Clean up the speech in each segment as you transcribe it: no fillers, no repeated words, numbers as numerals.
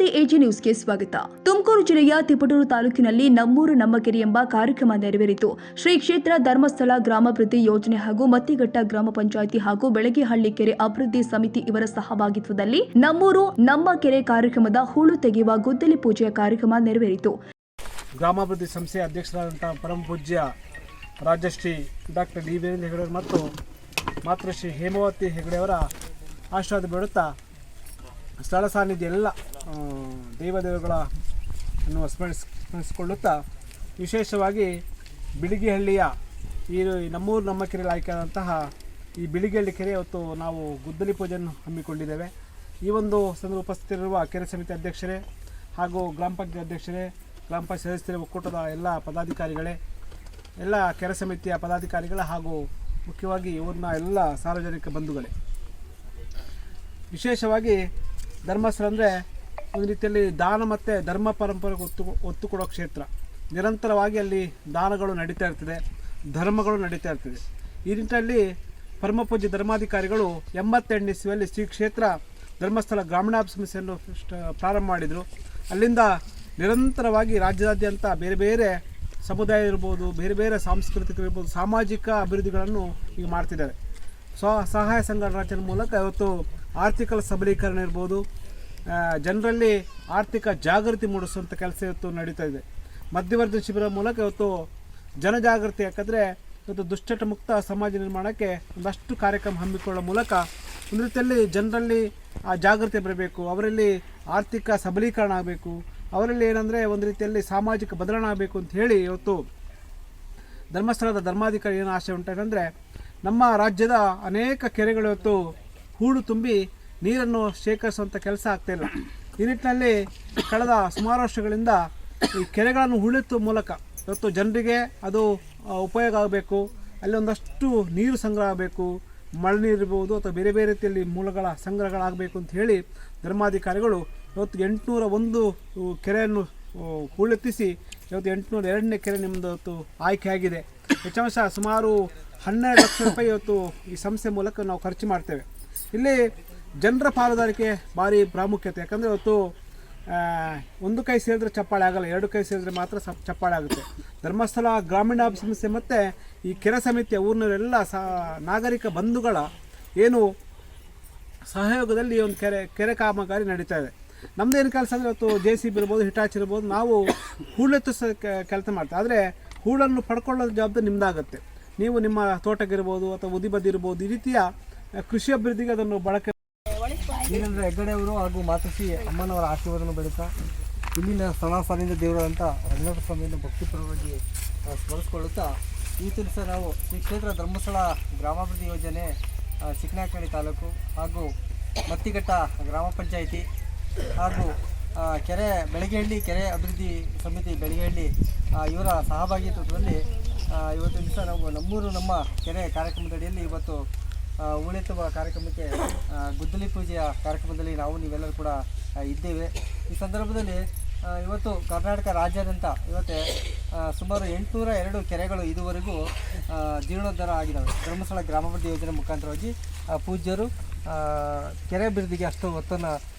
ನಮಸ್ತೆ ಎಜಿ ನ್ಯೂಸ್ಗೆ ಸ್ವಾಗತ. ತುಮಕೂರು ಜಿಲ್ಲೆಯ ತಿಪಟೂರು ತಾಲೂಕಿನಲ್ಲಿ ನಮ್ಮೂರು ನಮ್ಮ ಕೆರೆ ಎಂಬ ಕಾರ್ಯಕ್ರಮ ನೆರವೇರಿತು. ಶ್ರೀ ಕ್ಷೇತ್ರ ಧರ್ಮಸ್ಥಳ ಗ್ರಾಮಾಭಿವೃದ್ಧಿ ಯೋಜನೆ ಹಾಗೂ ಮತ್ತಿಘಟ್ಟ ಗ್ರಾಮ ಪಂಚಾಯಿತಿ ಹಾಗೂ ಬೆಳಗೆಹಳ್ಳಿ ಕೆರೆ ಅಭಿವೃದ್ಧಿ ಸಮಿತಿ ಇವರ ಸಹಭಾಗಿತ್ವದಲ್ಲಿ ನಮ್ಮೂರು ನಮ್ಮ ಕೆರೆ ಕಾರ್ಯಕ್ರಮದ ಹೂಳು ತೆಗೆಯುವ ಗುದ್ದಲಿ ಪೂಜೆಯ ಕಾರ್ಯಕ್ರಮ ನೆರವೇರಿತು. ಗ್ರಾಮಾಭಿವೃದ್ಧಿ ಸಂಸ್ಥೆಯ ಅಧ್ಯಕ್ಷರಾದಂತಹ ಪರಮ ಪೂಜ್ಯ ರಾಜಶ್ರೀ ಡಾಕ್ಟರ್ ಡಿ ವೀರೇಂದ್ರ ಹೆಗಡೆ ಮತ್ತು ಮಾತೃಶ್ರೀ ಹೇಮಾವತಿ ಹೆಗಡೆಯವರ ಆಶೀರ್ವಾದ ಬೇಡುತ್ತಾ ಸ್ಥಳ ಸಾನ್ನಿಧ್ಯ ಎಲ್ಲ ದೇವದೇವಗಳನ್ನು ಸ್ಮರಿಸಿಕೊಳ್ಳುತ್ತಾ ವಿಶೇಷವಾಗಿ ಬಿಳಿಗಿಹಳ್ಳಿಯ ಈ ನಮ್ಮೂರು ನಮ್ಮ ಕೆರೆಯಲ್ಲಿ ಆಯ್ಕೆಯಾದಂತಹ ಈ ಬಿಳಿಗಿಹಳ್ಳಿ ಕೆರೆ ಇವತ್ತು ನಾವು ಗುದ್ದಲಿ ಪೂಜೆಯನ್ನು ಹಮ್ಮಿಕೊಂಡಿದ್ದೇವೆ. ಈ ಒಂದು ಸಂದರ್ಭ ಉಪಸ್ಥಿತರಿರುವ ಕೆರೆ ಸಮಿತಿ ಅಧ್ಯಕ್ಷರೇ ಹಾಗೂ ಗ್ರಾಮ ಪಂಚಾಯತ್ ಅಧ್ಯಕ್ಷರೇ, ಗ್ರಾಮ ಪಂಚಾಯತ್ ಸದಸ್ಯರ ಒಕ್ಕೂಟದ ಎಲ್ಲ ಪದಾಧಿಕಾರಿಗಳೇ, ಎಲ್ಲ ಕೆರೆ ಸಮಿತಿಯ ಪದಾಧಿಕಾರಿಗಳೇ ಹಾಗೂ ಮುಖ್ಯವಾಗಿ ಊರಿನ ಎಲ್ಲ ಸಾರ್ವಜನಿಕ ಬಂಧುಗಳೇ, ವಿಶೇಷವಾಗಿ ಧರ್ಮಸ್ಥಳ ಅಂದರೆ ಒಂದು ರೀತಿಯಲ್ಲಿ ದಾನ ಮತ್ತು ಧರ್ಮ ಪರಂಪರೆಗೆ ಒತ್ತು ಕೊಡೋ ಕ್ಷೇತ್ರ. ನಿರಂತರವಾಗಿ ಅಲ್ಲಿ ದಾನಗಳು ನಡೀತಾ ಇರ್ತದೆ, ಧರ್ಮಗಳು ನಡೀತಾ ಇರ್ತದೆ. ಈ ನಿಟ್ಟಿನಲ್ಲಿ ಪರಮಪೂಜ್ಯ ಧರ್ಮಾಧಿಕಾರಿಗಳು 88ನೇ ಇಸ್ವಿಯಲ್ಲಿ ಶ್ರೀ ಕ್ಷೇತ್ರ ಧರ್ಮಸ್ಥಳ ಗ್ರಾಮೀಣಾಭಿವೃದ್ಧಿ ಸಂಸ್ಥೆಯನ್ನು ಪ್ರಾರಂಭ ಮಾಡಿದರು. ಅಲ್ಲಿಂದ ನಿರಂತರವಾಗಿ ರಾಜ್ಯಾದ್ಯಂತ ಬೇರೆ ಬೇರೆ ಸಮುದಾಯ ಇರ್ಬೋದು, ಬೇರೆ ಬೇರೆ ಸಾಂಸ್ಕೃತಿಕ ಇರ್ಬೋದು, ಸಾಮಾಜಿಕ ಅಭಿವೃದ್ಧಿಗಳನ್ನು ಈಗ ಮಾಡ್ತಿದ್ದಾರೆ. ಸಹಾಯ ಸಂಘ ರಚನೆ ಮೂಲಕ ಇವತ್ತು ಆರ್ಥಿಕ ಸಬಲೀಕರಣ ಇರ್ಬೋದು, ಜನರಲ್ಲಿ ಆರ್ಥಿಕ ಜಾಗೃತಿ ಮೂಡಿಸುವಂಥ ಕೆಲಸ ಇವತ್ತು ನಡೀತಾ ಇದೆ. ಮಧ್ಯವರ್ತಿ ಶಿಬಿರ ಮೂಲಕ ಇವತ್ತು ಜನಜಾಗೃತಿ, ಯಾಕಂದರೆ ಇವತ್ತು ದುಶ್ಚಟ ಮುಕ್ತ ಸಮಾಜ ನಿರ್ಮಾಣಕ್ಕೆ ಒಂದಷ್ಟು ಕಾರ್ಯಕ್ರಮ ಹಮ್ಮಿಕೊಳ್ಳೋ ಮೂಲಕ ಒಂದು ರೀತಿಯಲ್ಲಿ ಜನರಲ್ಲಿ ಆ ಜಾಗೃತಿ ಬರಬೇಕು, ಅವರಲ್ಲಿ ಆರ್ಥಿಕ ಸಬಲೀಕರಣ ಆಗಬೇಕು, ಅವರಲ್ಲಿ ಏನಂದರೆ ಒಂದು ರೀತಿಯಲ್ಲಿ ಸಾಮಾಜಿಕ ಬದಲಾವಣೆ ಆಗಬೇಕು ಅಂತ ಹೇಳಿ ಇವತ್ತು ಧರ್ಮಸ್ಥಳದ ಧರ್ಮಾಧಿಕಾರಿ ಏನು ಆಶೆ ಉಂಟಾಗಂದರೆ ನಮ್ಮ ರಾಜ್ಯದ ಅನೇಕ ಕೆರೆಗಳು ಇವತ್ತು ಹೂಳು ತುಂಬಿ ನೀರನ್ನು ಶೇಖರಿಸುವಂಥ ಕೆಲಸ ಆಗ್ತಾಯಿಲ್ಲ. ಈ ನಿಟ್ಟಿನಲ್ಲಿ ಕಳೆದ ಸುಮಾರು ವರ್ಷಗಳಿಂದ ಈ ಕೆರೆಗಳನ್ನು ಹೂಳೆತ್ತುವ ಮೂಲಕ ಇವತ್ತು ಜನರಿಗೆ ಅದು ಉಪಯೋಗ ಆಗಬೇಕು, ಅಲ್ಲಿ ಒಂದಷ್ಟು ನೀರು ಸಂಗ್ರಹ ಆಗಬೇಕು, ಮಳೆ ನೀರು ಇರ್ಬೋದು ಅಥವಾ ಬೇರೆ ಬೇರೆ ರೀತಿಯಲ್ಲಿ ಮೂಲಗಳ ಸಂಗ್ರಹಗಳಾಗಬೇಕು ಅಂತ ಹೇಳಿ ಧರ್ಮಾಧಿಕಾರಿಗಳು ಇವತ್ತು 801 ಕೆರೆಯನ್ನು ಹೂಳೆತ್ತಿಸಿ ಇವತ್ತು 802ನೇ ಕೆರೆ ನಿಮ್ಮದು ಇವತ್ತು ಆಯ್ಕೆಯಾಗಿದೆ. ಹೆಚ್ಚಾಂಶ ಸುಮಾರು 12 ಲಕ್ಷ ರೂಪಾಯಿ ಇವತ್ತು ಈ ಸಂಸ್ಥೆ ಮೂಲಕ ನಾವು ಖರ್ಚು ಮಾಡ್ತೇವೆ. ಇಲ್ಲಿ ಜನರ ಪಾಲುದಾರಿಕೆ ಭಾರಿ ಪ್ರಾಮುಖ್ಯತೆ, ಯಾಕಂದರೆ ಇವತ್ತು ಒಂದು ಕೈ ಸೇರಿದ್ರೆ ಚಪ್ಪಾಳೆ ಆಗಲ್ಲ, 2 ಕೈ ಸೇರಿದ್ರೆ ಮಾತ್ರ ಚಪ್ಪಾಳೆ ಆಗುತ್ತೆ. ಧರ್ಮಸ್ಥಳ ಗ್ರಾಮೀಣಾಭಿವೃದ್ಧಿ ಸಂಸ್ಥೆ ಮತ್ತು ಈ ಕೆರೆ ಸಮಿತಿಯ ಊರಿನವರೆಲ್ಲ ನಾಗರಿಕ ಬಂಧುಗಳ ಏನು ಸಹಯೋಗದಲ್ಲಿ ಒಂದು ಕೆರೆ ಕಾಮಗಾರಿ ನಡೀತಾ ಇದೆ. ನಮ್ಮದೇನು ಕೆಲಸ ಅಂದರೆ ಇವತ್ತು JCB ಇರ್ಬೋದು, ಹಿಟಾಚಿ ಇರ್ಬೋದು, ನಾವು ಹೂಳೆತ್ತಿಸೋ ಕೆಲಸ ಮಾಡ್ತೀವಿ. ಆದರೆ ಹೂಳನ್ನು ಪಡ್ಕೊಳ್ಳೋ ಜವಾಬ್ದಾರಿ ನಿಮ್ಮದಾಗುತ್ತೆ. ನೀವು ನಿಮ್ಮ ತೋಟಕ್ಕಿರ್ಬೋದು ಅಥವಾ ಉದಿಬದಿ ಇರ್ಬೋದು, ಈ ರೀತಿಯ ಕೃಷಿ ಅಭಿವೃದ್ಧಿಗೆ ಅದನ್ನು ಬಳಕೆ ವೀರೇಂದ್ರ ಹೆಗ್ಗಡೆಯವರು ಹಾಗೂ ಮಾತೃಶ್ರೀ ಅಮ್ಮನವರ ಆಶೀರ್ವಾದವನ್ನು ಬೆಳೀತಾ ಇಲ್ಲಿನ ಸ್ಥಳ ಸಾಲಿಂದ ದೇವರಾದಂಥ ರಂಗನಾಥ ಸ್ವಾಮಿಯನ್ನು ಭಕ್ತಿಪರವಾಗಿ ಸ್ಮರಿಸಿಕೊಳ್ಳುತ್ತಾ ಈ ದಿವಸ ನಾವು ಶ್ರೀ ಕ್ಷೇತ್ರ ಧರ್ಮಸ್ಥಳ ಗ್ರಾಮಾಭಿವೃದ್ಧಿ ಯೋಜನೆ ಚಿಕ್ಕನಾಯಕನಹಳ್ಳಿ ತಾಲೂಕು ಹಾಗೂ ಮತ್ತಿಘಟ್ಟ ಗ್ರಾಮ ಪಂಚಾಯಿತಿ ಹಾಗೂ ಬೆಳಗೆಹಳ್ಳಿ ಕೆರೆ ಅಭಿವೃದ್ಧಿ ಸಮಿತಿ ಬೆಳಗೆಹಳ್ಳಿ ಇವರ ಸಹಭಾಗಿತ್ವದಲ್ಲಿ ಇವತ್ತು ದಿವಸ ನಾವು ನಮ್ಮೂರು ನಮ್ಮ ಕೆರೆ ಕಾರ್ಯಕ್ರಮದಡಿಯಲ್ಲಿ ಇವತ್ತು ಹೂಳೆತ್ತುವ ಕಾರ್ಯಕ್ರಮಕ್ಕೆ ಗುದ್ದಲಿ ಪೂಜೆಯ ಕಾರ್ಯಕ್ರಮದಲ್ಲಿ ನೀವೆಲ್ಲರೂ ಕೂಡ ಇದ್ದೇವೆ. ಈ ಸಂದರ್ಭದಲ್ಲಿ ಇವತ್ತು ಕರ್ನಾಟಕ ರಾಜ್ಯಾದ್ಯಂತ ಇವತ್ತೇ ಸುಮಾರು 802 ಕೆರೆಗಳು ಇದುವರೆಗೂ ಜೀರ್ಣೋದ್ಧಾರ ಆಗಿದ್ದಾವೆ. ಧರ್ಮಸ್ಥಳ ಗ್ರಾಮಾಭಿವೃದ್ಧಿ ಯೋಜನೆ ಮುಖಾಂತರವಾಗಿ ಪೂಜ್ಯರು ಕೆರೆ ಅಭಿವೃದ್ಧಿಗೆ ಅಷ್ಟು ಒತ್ತನ್ನು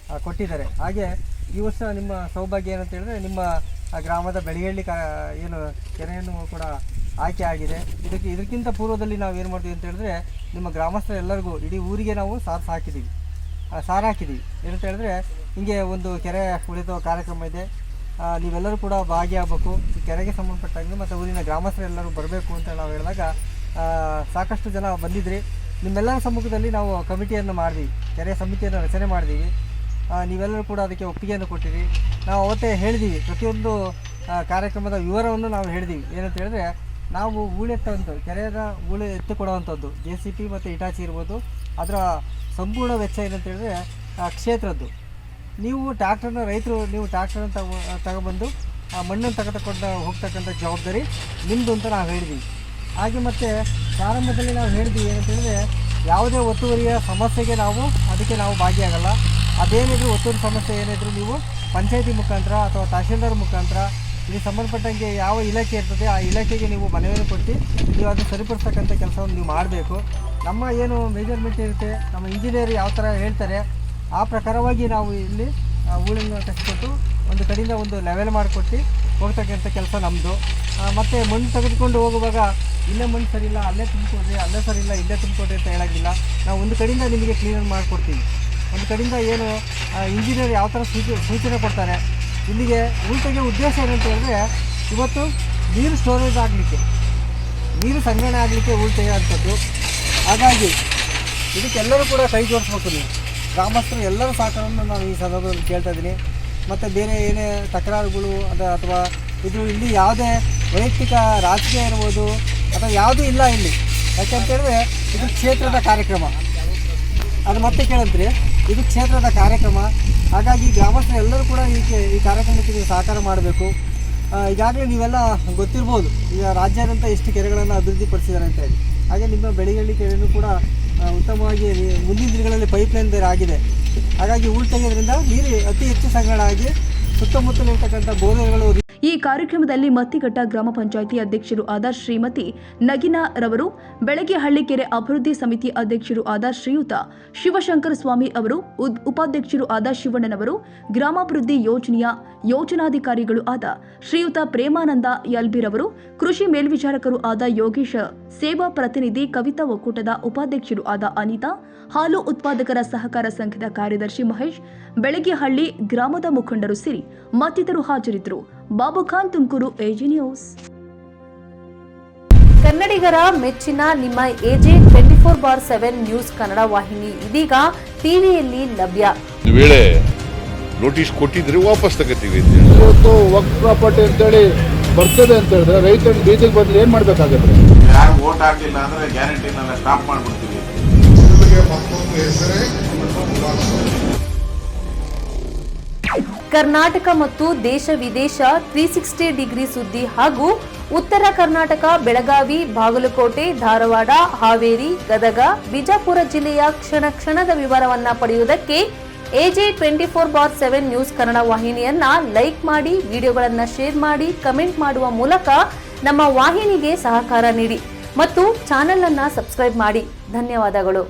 ಕೊಟ್ಟಿದ್ದಾರೆ. ಹಾಗೆ ಈ ವರ್ಷ ನಿಮ್ಮ ಸೌಭಾಗ್ಯ ಏನಂತ ಹೇಳಿದ್ರೆ ನಿಮ್ಮ ಗ್ರಾಮದ ಬೆಳಗೆಹಳ್ಳಿ ಏನು ಕೆರೆಯನ್ನು ಕೂಡ ಆಯ್ಕೆ ಆಗಿದೆ. ಇದಕ್ಕಿಂತ ಪೂರ್ವದಲ್ಲಿ ನಾವು ಏನು ಮಾಡ್ತೀವಿ ಅಂತ ಹೇಳಿದ್ರೆ ನಿಮ್ಮ ಗ್ರಾಮಸ್ಥರೆಲ್ಲರಿಗೂ ಇಡೀ ಊರಿಗೆ ನಾವು ಸಾರು ಹಾಕಿದ್ದೀವಿ. ಏನಂತ ಹೇಳಿದ್ರೆ ಹಿಂಗೆ ಒಂದು ಕೆರೆ ಉಳಿದ ಕಾರ್ಯಕ್ರಮ ಇದೆ, ನೀವೆಲ್ಲರೂ ಕೂಡ ಭಾಗಿಯಾಗಬೇಕು, ಈ ಕೆರೆಗೆ ಸಂಬಂಧಪಟ್ಟಂಗೆ ಮತ್ತು ಊರಿನ ಗ್ರಾಮಸ್ಥರೆಲ್ಲರೂ ಬರಬೇಕು ಅಂತ ನಾವು ಹೇಳಿದಾಗ ಸಾಕಷ್ಟು ಜನ ಬಂದಿದ್ರಿ. ನಿಮ್ಮೆಲ್ಲರ ಸಮ್ಮುಖದಲ್ಲಿ ನಾವು ಕಮಿಟಿಯನ್ನು ಮಾಡಿದ್ವಿ, ಕೆರೆ ಸಮಿತಿಯನ್ನು ರಚನೆ ಮಾಡಿದ್ದೀವಿ. ನೀವೆಲ್ಲರೂ ಕೂಡ ಅದಕ್ಕೆ ಒಪ್ಪಿಗೆಯನ್ನು ಕೊಟ್ಟಿರಿ. ನಾವು ಅವತ್ತೇ ಹೇಳಿದ್ದೀವಿ, ಪ್ರತಿಯೊಂದು ಕಾರ್ಯಕ್ರಮದ ವಿವರವನ್ನು ನಾವು ಹೇಳಿದ್ದೀವಿ. ಏನಂತ ಹೇಳಿದ್ರೆ ನಾವು ಕೆರೆಯ ಹೂಳು ಎತ್ತಿಕೊಡುವಂಥದ್ದು JCB ಮತ್ತು ಹಿಟಾಚಿ ಇರ್ಬೋದು, ಅದರ ಸಂಪೂರ್ಣ ವೆಚ್ಚ ಏನಂತ ಹೇಳಿದ್ರೆ ಕ್ಷೇತ್ರದ್ದು. ನೀವು ರೈತರು ನೀವು ಟ್ಯಾಕ್ಟರನ್ನು ತಗೊಬಂದು ಮಣ್ಣನ್ನು ತಗೊಂಡು ಹೋಗ್ತಕ್ಕಂಥ ಜವಾಬ್ದಾರಿ ನಿಮ್ಮದು ಅಂತ ನಾವು ಹೇಳಿದ್ದೀವಿ. ಹಾಗೆ ಮತ್ತು ಪ್ರಾರಂಭದಲ್ಲಿ ನಾವು ಹೇಳಿದ್ವಿ ಏನಂತ ಹೇಳಿದ್ರೆ ಯಾವುದೇ ಒತ್ತುವರಿಯ ಸಮಸ್ಯೆಗೆ ಅದಕ್ಕೆ ನಾವು ಭಾಗಿಯಾಗಲ್ಲ. ಅದೇನಿದ್ರು ಒತ್ತುವರಿ ಸಮಸ್ಯೆ ಏನಿದ್ರು ನೀವು ಪಂಚಾಯತಿ ಮುಖಾಂತರ ಅಥವಾ ತಹಶೀಲ್ದಾರ್ ಮುಖಾಂತರ ಇದಕ್ಕೆ ಸಂಬಂಧಪಟ್ಟಂಗೆ ಯಾವ ಇಲಾಖೆ ಇರ್ತದೆ ಆ ಇಲಾಖೆಗೆ ನೀವು ಮನವಿಯನ್ನು ಕೊಟ್ಟು ನೀವು ಅದನ್ನು ಸರಿಪಡಿಸ್ತಕ್ಕಂಥ ಕೆಲಸವನ್ನು ನೀವು ಮಾಡಬೇಕು. ನಮ್ಮ ಏನು ಮೆಜರ್ಮೆಂಟ್ ಇರುತ್ತೆ, ನಮ್ಮ ಇಂಜಿನಿಯರ್ ಯಾವ ಥರ ಹೇಳ್ತಾರೆ ಆ ಪ್ರಕಾರವಾಗಿ ನಾವು ಇಲ್ಲಿ ಹೂಳನ್ನು ತೆಗೆದುಕೊಟ್ಟು ಒಂದು ಕಡೆಯಿಂದ ಒಂದು ಲೆವೆಲ್ ಮಾಡಿಕೊಟ್ಟು ಹೋಗ್ತಕ್ಕಂಥ ಕೆಲಸ ನಮ್ಮದು. ಮತ್ತು ಮಣ್ಣು ತೆಗೆದುಕೊಂಡು ಹೋಗುವಾಗ ಇಲ್ಲೇ ಮಣ್ಣು ಸರಿ ಇಲ್ಲ ಅಲ್ಲೇ ತುಂಬಿಕೊಡ್ರಿ, ಅಲ್ಲೇ ಸರಿ ಇಲ್ಲ ಇಲ್ಲೇ ತುಂಬಿಕೊಡ್ರಿ ಅಂತ ಹೇಳೋಂಗಿಲ್ಲ. ನಾವು ಒಂದು ಕಡೆಯಿಂದ ನಿಮಗೆ ಕ್ಲೀನ್ ಮಾಡಿಕೊಡ್ತೀವಿ. ಒಂದು ಕಡೆಯಿಂದ ಏನು ಇಂಜಿನಿಯರ್ ಯಾವ ಥರ ಸೂಚನೆ ಕೊಡ್ತಾರೆ, ಇಲ್ಲಿಗೆ ಹೂಳು ತೆಗೆಯೋ ಉದ್ದೇಶ ಏನಂತ ಹೇಳಿದ್ರೆ ಇವತ್ತು ನೀರು ಸ್ಟೋರೇಜ್ ಆಗಲಿಕ್ಕೆ, ನೀರು ಸಂಗ್ರಹಣೆ ಆಗಲಿಕ್ಕೆ ಹೂಳು ತೆಗೆಯೋಂಥದ್ದು. ಹಾಗಾಗಿ ಇದಕ್ಕೆಲ್ಲರೂ ಕೂಡ ಕೈ ಜೋಡಿಸ್ಬೇಕು. ನೀವು ಗ್ರಾಮಸ್ಥರು ಎಲ್ಲರ ಸಹಕಾರವನ್ನು ನಾನು ಈ ಸಂದರ್ಭದಲ್ಲಿ ಕೇಳ್ತಾ ಇದ್ದೀನಿ. ಮತ್ತು ಬೇರೆ ಏನೇ ತಕರಾರುಗಳು ಅಥವಾ ಇಲ್ಲಿ ಯಾವುದೇ ವೈಯಕ್ತಿಕ ರಾಜಕೀಯ ಇರ್ಬೋದು ಅಥವಾ ಯಾವುದೂ ಇಲ್ಲ ಇಲ್ಲಿ. ಯಾಕೆಂತೇಳಿದ್ರೆ ಇದು ಕ್ಷೇತ್ರದ ಕಾರ್ಯಕ್ರಮ. ಅದು ಮತ್ತೆ ಕೇಳಂತ್ರಿ, ಇದು ಕ್ಷೇತ್ರದ ಕಾರ್ಯಕ್ರಮ. ಹಾಗಾಗಿ ಗ್ರಾಮಸ್ಥರು ಎಲ್ಲರೂ ಕೂಡ ಈ ಕಾರ್ಯಕ್ರಮಕ್ಕೆ ನೀವು ಸಹಕಾರ ಮಾಡಬೇಕು. ಈಗಾಗಲೇ ನೀವೆಲ್ಲ ಗೊತ್ತಿರ್ಬೋದು, ಈಗ ರಾಜ್ಯಾದ್ಯಂತ ಎಷ್ಟು ಕೆರೆಗಳನ್ನು ಅಭಿವೃದ್ಧಿಪಡಿಸಿದ್ದಾರೆ ಅಂತ ಹೇಳಿ. ಹಾಗೆ ನಿಮ್ಮ ಬೆಳಗಳ್ಳಿ ಕೆರೆಯೂ ಕೂಡ ಉತ್ತಮವಾಗಿ ಮುಂದಿನ ದಿನಗಳಲ್ಲಿ ಪೈಪ್ಲೈನ್ ಬೇರೆ ಆಗಿದೆ. ಹಾಗಾಗಿ ಹೂಳು ತೆಗೆಯೋದ್ರಿಂದ ನೀರು ಅತಿ ಹೆಚ್ಚು ಸಂಗ್ರಹಣ ಆಗಿ ಸುತ್ತಮುತ್ತಲಿರ್ತಕ್ಕಂಥ ಬೋರ್ವೆಲ್ಗಳು. ಈ ಕಾರ್ಯಕ್ರಮದಲ್ಲಿ ಮತ್ತಿಘಟ್ಟ ಗ್ರಾಮ ಪಂಚಾಯಿತಿ ಅಧ್ಯಕ್ಷರು ಆದ ಶ್ರೀಮತಿ ನಗಿನಾ ರವರು, ಬೆಳಗೆಹಳ್ಳಿ ಕೆರೆ ಅಭಿವೃದ್ಧಿ ಸಮಿತಿ ಅಧ್ಯಕ್ಷರು ಆದ ಶ್ರೀಯುತ ಶಿವಶಂಕರ ಸ್ವಾಮಿ ಅವರು, ಉಪಾಧ್ಯಕ್ಷರು ಆದ ಶಿವಣ್ಣನವರು, ಗ್ರಾಮಾಭಿವೃದ್ಧಿ ಯೋಜನೆಯ ಯೋಜನಾಧಿಕಾರಿಗಳು ಆದ ಶ್ರೀಯುತ ಪ್ರೇಮಾನಂದ ಯಲ್ಬಿರವರು, ಕೃಷಿ ಮೇಲ್ವಿಚಾರಕರು ಆದ ಯೋಗೇಶ, ಸೇವಾ ಪ್ರತಿನಿಧಿ ಕವಿತಾ ಒಕ್ಕೂಟದ ಉಪಾಧ್ಯಕ್ಷರು ಆದ ಅನಿತಾ, ಹಾಲು ಉತ್ಪಾದಕರ ಸಹಕಾರ ಸಂಘದ ಕಾರ್ಯದರ್ಶಿ ಮಹೇಶ್, ಬೆಳಗೆಹಳ್ಳಿ ಗ್ರಾಮದ ಮುಖಂಡರು ಸೇರಿ ಮತ್ತಿತರರು ಹಾಜರಿದ್ದರು. ಬಾಬುಖಾನ್, ತುಮಕೂರು, ಎಜಿ ನ್ಯೂಸ್. ಕನ್ನಡಿಗರ ಮೆಚ್ಚಿನ ನಿಮ್ಮ ಎಜೆ 24/7 ನ್ಯೂಸ್ ಕನ್ನಡ ವಾಹಿನಿ ಇದೀಗ ಟಿವಿಯಲ್ಲಿ ಲಭ್ಯ. ವೇಳೆ ನೋಟಿಸ್ ಕೊಟ್ಟಿದ್ರೆ ವಾಪಸ್ ತಗೋತೀವಿ. ಇವತ್ತು ವಕ್ಫ್ ಪ್ರಾಪರ್ಟಿ ಅಂತೇಳಿ ಬರ್ತದೆ ಅಂತ ಹೇಳಿದ್ರೆ ರೈತರು ಬೀದಿಗೆ ಬದಲು ಏನ್ ಮಾಡ್ಬೇಕಾಗತ್ತೆ? ಯಾರು ವೋಟ್ ಹಾಕಲಿಲ್ಲ ಅಂದ್ರೆ ಗ್ಯಾರಂಟಿನೆಲ್ಲ ಸ್ಟಾಪ್ ಮಾಡ್ಬಿಡ್ತೀವಿ. ಕರ್ನಾಟಕ ಮತ್ತು ದೇಶ ವಿದೇಶ 360 ಡಿಗ್ರಿ ಸುದ್ದಿ ಹಾಗೂ ಉತ್ತರ ಕರ್ನಾಟಕ, ಬೆಳಗಾವಿ, ಬಾಗಲಕೋಟೆ, ಧಾರವಾಡ, ಹಾವೇರಿ, ಗದಗ, ಬಿಜಾಪುರ ಜಿಲ್ಲೆಯ ಕ್ಷಣ ಕ್ಷಣದ ವಿವರವನ್ನ ಪಡೆಯುವುದಕ್ಕೆ ಎಜೆ 24/7 ನ್ಯೂಸ್ ಕನ್ನಡ ವಾಹಿನಿಯನ್ನ ಲೈಕ್ ಮಾಡಿ, ವಿಡಿಯೋಗಳನ್ನ ಶೇರ್ ಮಾಡಿ, ಕಮೆಂಟ್ ಮಾಡುವ ಮೂಲಕ ನಮ್ಮ ವಾಹಿನಿಗೆ ಸಹಕಾರ ನೀಡಿ ಮತ್ತು ಚಾನೆಲ್ ಅನ್ನ ಸಬ್ಸ್ಕ್ರೈಬ್ ಮಾಡಿ. ಧನ್ಯವಾದಗಳು.